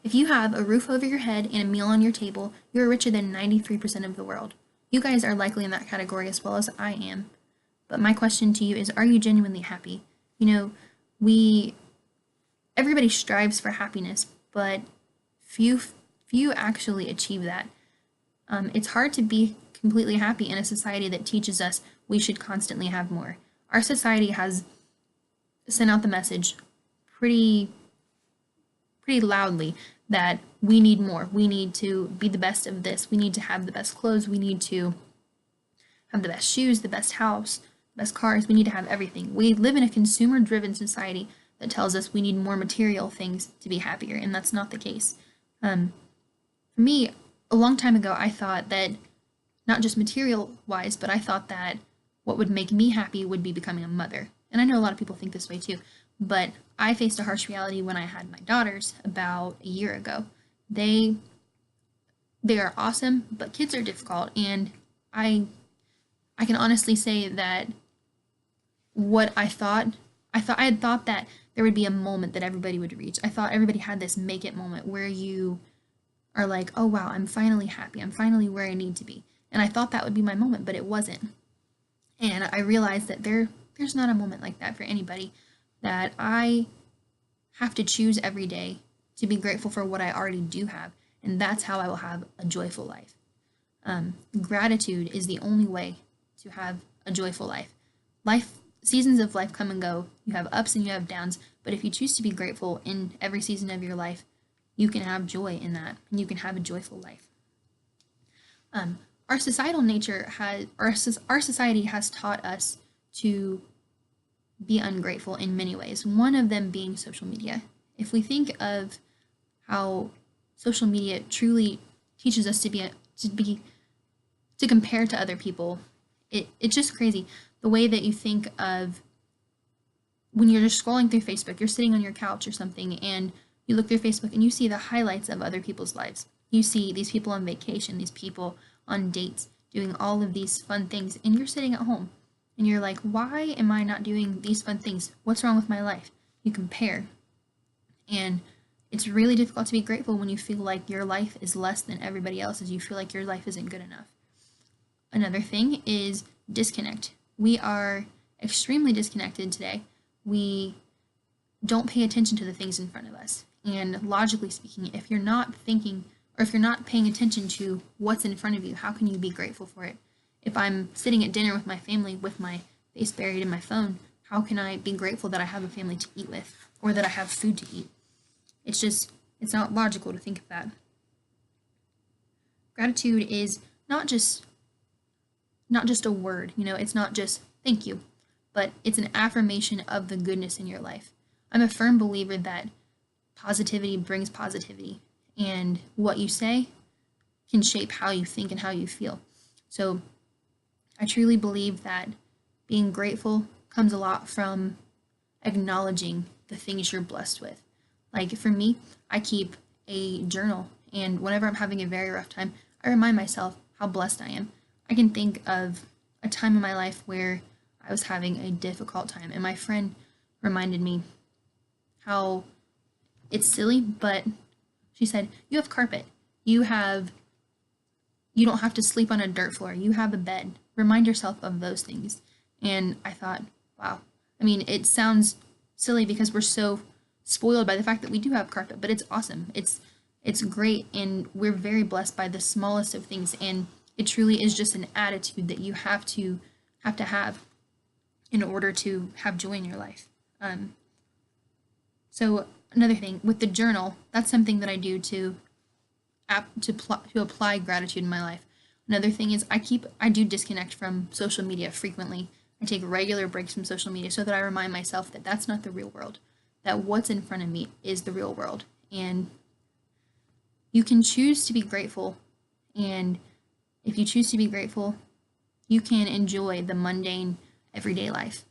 If you have a roof over your head and a meal on your table, you're richer than 93% of the world. You guys are likely in that category as well as I am. But my question to you is, are you genuinely happy? You know, we everybody strives for happiness, but few few actually achieve that. It's hard to be completely happy in a society that teaches us we should constantly have more. Our society has sent out the message pretty pretty loudly that we need more. We need to be the best of this. We need to have the best clothes. We need to have the best shoes, the best house, the best cars. We need to have everything. We live in a consumer driven society that tells us we need more material things to be happier, and that's not the case. For me, a long time ago, I thought that not just material wise, but I thought that what would make me happy would be becoming a mother. And I know a lot of people think this way too, but I faced a harsh reality when I had my daughters about a year ago. They they are awesome, but kids are difficult, and I I can honestly say that what I had thought that there would be a moment that everybody would reach. I thought everybody had this make it moment where you are like, "Oh wow, I'm finally happy. I'm finally where I need to be." And I thought that would be my moment, but it wasn't. And I realized that there's not a moment like that for anybody, that I have to choose every day to be grateful for what I already do have, and that's how I will have a joyful life. Gratitude is the only way to have a joyful life. Seasons of life come and go. You have ups and you have downs, but if you choose to be grateful in every season of your life, you can have joy in that, and you can have a joyful life. Um, our societal nature has, our society has taught us to be ungrateful in many ways. One of them being social media. If we think of how social media truly teaches us to compare to other people, it's just crazy. The way that you think of when you're just scrolling through Facebook, you're sitting on your couch or something, and you look through Facebook and you see the highlights of other people's lives. You see these people on vacation, these people on dates, doing all of these fun things, and you're sitting at home and you're like, why am I not doing these fun things? What's wrong with my life? You compare. And it's really difficult to be grateful when you feel like your life is less than everybody else's. You feel like your life isn't good enough. Another thing is disconnect. We are extremely disconnected today. We don't pay attention to the things in front of us. And logically speaking, if you're not thinking or if you're not paying attention to what's in front of you, how can you be grateful for it? If I'm sitting at dinner with my family with my face buried in my phone, how can I be grateful that I have a family to eat with or that I have food to eat? It's not logical to think of that. Gratitude is not just a word, it's not just thank you, but it's an affirmation of the goodness in your life. I'm a firm believer that positivity brings positivity, and what you say can shape how you think and how you feel. So I truly believe that being grateful comes a lot from acknowledging the things you're blessed with. Like for me, I keep a journal, and whenever I'm having a very rough time, I remind myself how blessed I am. I can think of a time in my life where I was having a difficult time, and my friend reminded me how it's silly, but she said, "You have carpet. You have you don't have to sleep on a dirt floor. You have a bed. Remind yourself of those things." And I thought, wow. I mean, it sounds silly because we're so spoiled by the fact that we do have carpet, but it's awesome. It's great, and we're very blessed by the smallest of things, and it truly is just an attitude that you have in order to have joy in your life. So another thing with the journal, that's something that I do to apply gratitude in my life. Another thing is I do disconnect from social media frequently. I take regular breaks from social media so that I remind myself that that's not the real world, that what's in front of me is the real world. And you can choose to be grateful, and if you choose to be grateful, you can enjoy the mundane everyday life.